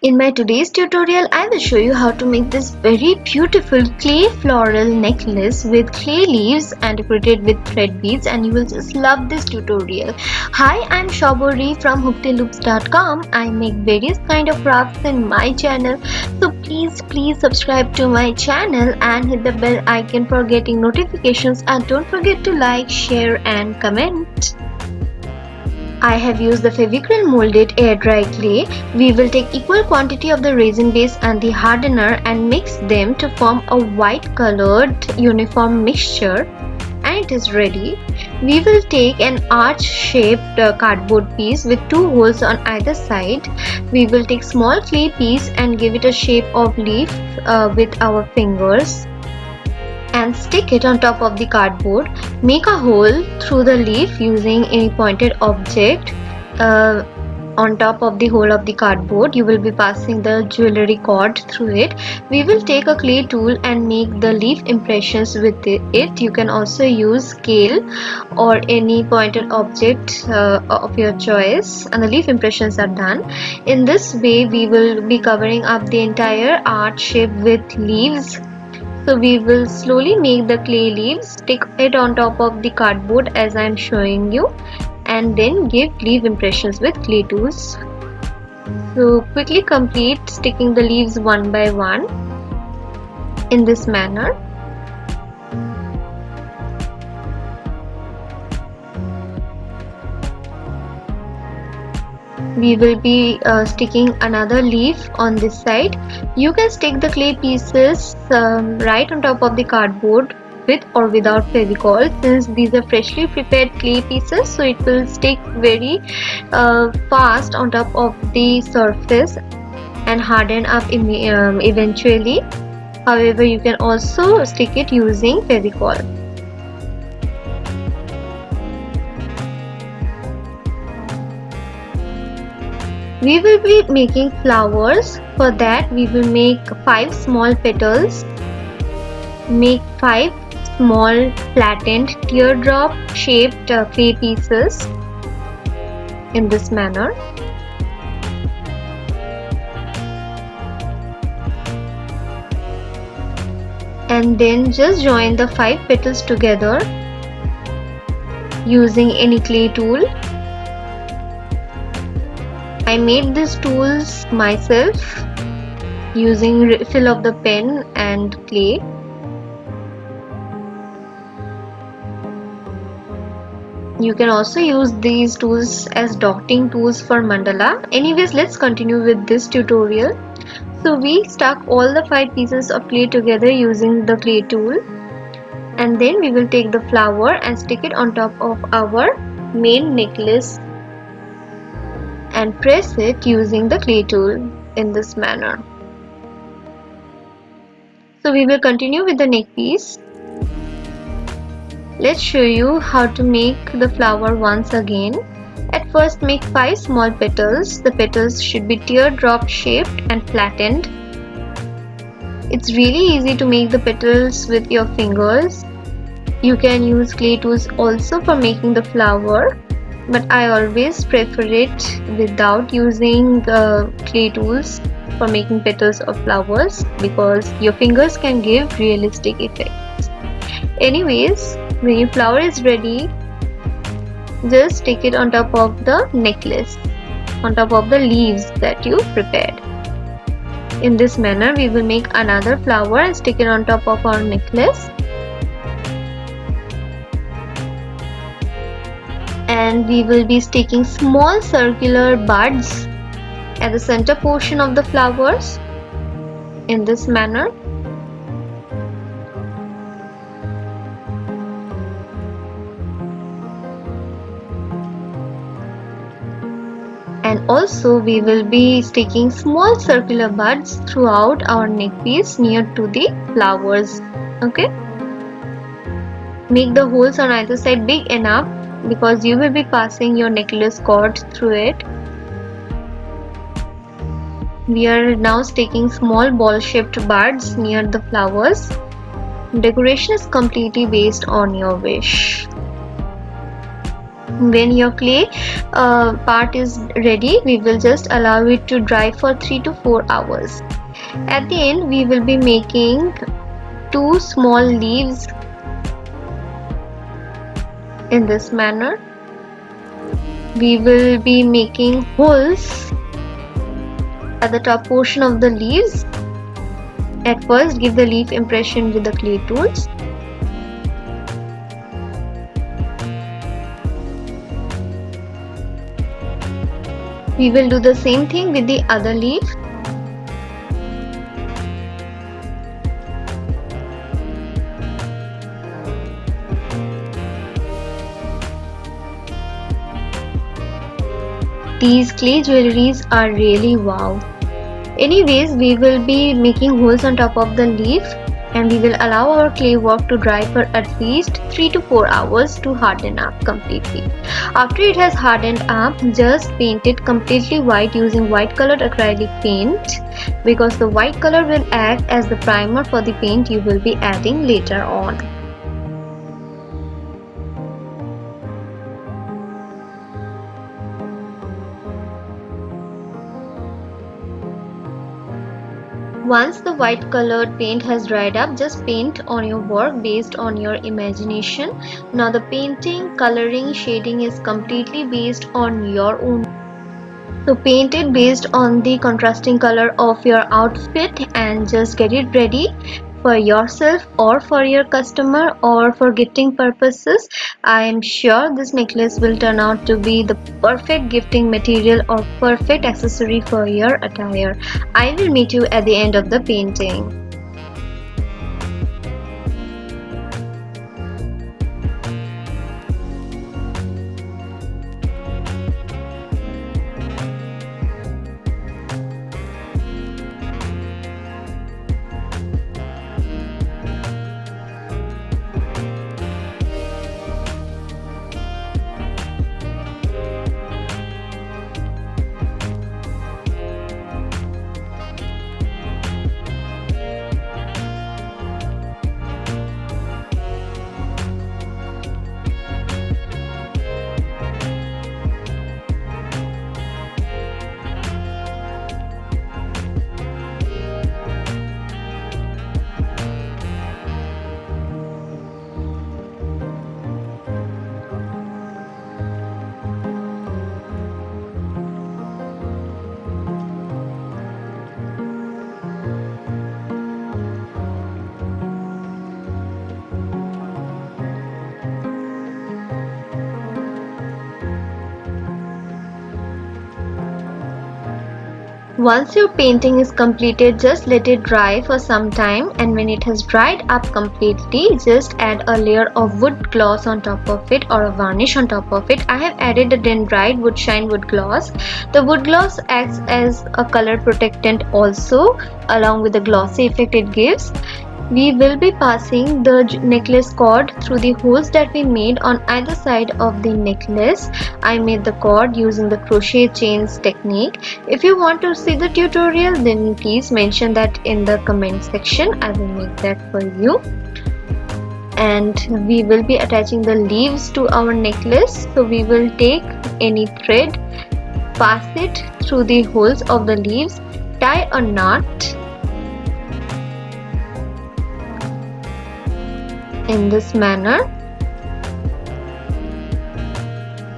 In my today's tutorial, I will show you how to make this very beautiful clay floral necklace with clay leaves and decorated with thread beads, and you will just love this tutorial. Hi, I'm Shobori from hooktailops.com. I make various kind of crafts in my channel, so please subscribe to my channel and hit the bell icon for getting notifications, and don't forget to like, share and comment. I have used the Fevicryl molded air dry clay. We will take equal quantity of the resin base and the hardener and mix them to form a white colored uniform mixture, and it is ready. We will take an arch shaped cardboard piece with two holes on either side. We will take small clay piece and give it a shape of leaf with our fingers and stick it on top of the cardboard. Make a hole through the leaf using any pointed object. On top of the hole of the cardboard, you will be passing the jewelry cord through it. We will take a clay tool and make the leaf impressions with it. You can also use scale or any pointed object of your choice, and the leaf impressions are done. In this way, we will be covering up the entire art shape with leaves. So we will slowly make the clay leaves, stick it on top of the cardboard as I am showing you, and then give leaf impressions with clay tools. So quickly complete sticking the leaves one by one in this manner. We will be sticking another leaf on this side. You can stick the clay pieces right on top of the cardboard with or without Fevicol, since these are freshly prepared clay pieces, so it will stick very fast on top of the surface and harden up eventually. However, you can also stick it using Fevicol. We will be making flowers. For that, we will make 5 small petals. Make 5 small flattened teardrop shaped clay pieces in this manner. And then just join the 5 petals together using any clay tool. I made these tools myself using refill of the pen and clay. You can also use these tools as dotting tools for mandala. Anyways, let's continue with this tutorial. So we stuck all the 5 pieces of clay together using the clay tool, and then we will take the flower and stick it on top of our main necklace and press it using the clay tool in this manner. So we will continue with the neck piece. Let's show you how to make the flower once again. At first, make 5 small petals. The petals should be teardrop shaped and flattened. It's really easy to make the petals with your fingers. You can use clay tools also for making the flower, but I always prefer it without using clay tools for making petals of flowers, because your fingers can give realistic effects. Anyways, when your flower is ready, just stick it on top of the necklace, on top of the leaves that you prepared. In this manner, we will make another flower and stick it on top of our necklace. And we will be sticking small circular buds at the center portion of the flowers in this manner. And also we will be sticking small circular buds throughout our neck piece near to the flowers. Okay, make the holes on either side big enough, because you will be passing your necklace cord through it. We are now sticking small ball shaped buds near the flowers. Decoration is completely based on your wish. When your clay part is ready, we will just allow it to dry for 3 to 4 hours. At the end, we will be making 2 small leaves in this manner. We will be making holes at the top portion of the leaves. At first, give the leaf impression with the clay tools. We will do the same thing with the other leaf. These clay jewelries are really wow. Anyways, we will be making holes on top of the leaf, and we will allow our clay work to dry for at least 3 to 4 hours to harden up completely. After it has hardened up, just paint it completely white using white colored acrylic paint, because the white color will act as the primer for the paint you will be adding later on. Once the white colored paint has dried up, just paint on your work based on your imagination. Now the painting, coloring, shading is completely based on your own. So paint it based on the contrasting color of your outfit and just get it ready for yourself or for your customer or for gifting purposes. I am sure this necklace will turn out to be the perfect gifting material or perfect accessory for your attire. I will meet you at the end of the painting. Once your painting is completed, just let it dry for some time, and when it has dried up completely, just add a layer of wood gloss on top of it or a varnish on top of it. I have added a dendrite wood shine wood gloss. The wood gloss acts as a color protectant also, along with the glossy effect it gives. We will be passing the necklace cord through the holes that we made on either side of the necklace. I made the cord using the crochet chains technique. If you want to see the tutorial, then please mention that in the comment section. I will make that for you. And we will be attaching the leaves to our necklace. So we will take any thread, pass it through the holes of the leaves, tie a knot in this manner,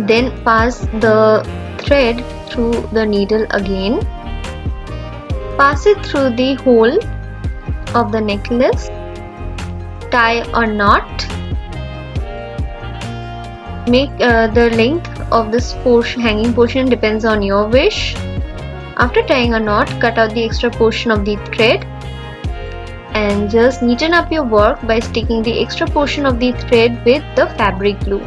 then pass the thread through the needle again, pass it through the hole of the necklace, tie a knot, make the length of this portion, hanging portion, depends on your wish. After tying a knot, cut out the extra portion of the thread and just neaten up your work by sticking the extra portion of the thread with the fabric glue.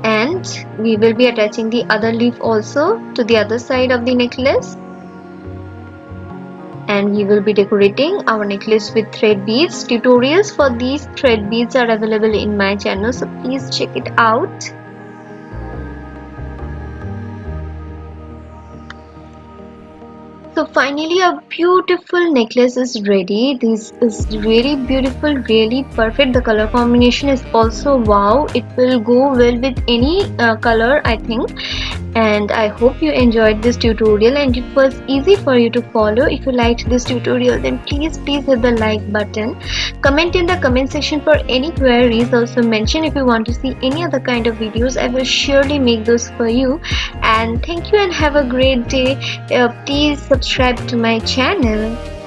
And we will be attaching the other leaf also to the other side of the necklace. And we will be decorating our necklace with thread beads. Tutorials for these thread beads are available in my channel, so please check it out. So finally a beautiful necklace is ready. This is really beautiful, really perfect. The color combination is also wow. It will go well with any color, I think. And I hope you enjoyed this tutorial and it was easy for you to follow. If you liked this tutorial, then please hit the like button. Comment in the comment section for any queries. Also mention if you want to see any other kind of videos. I will surely make those for you. And thank you and have a great day. Please subscribe to my channel.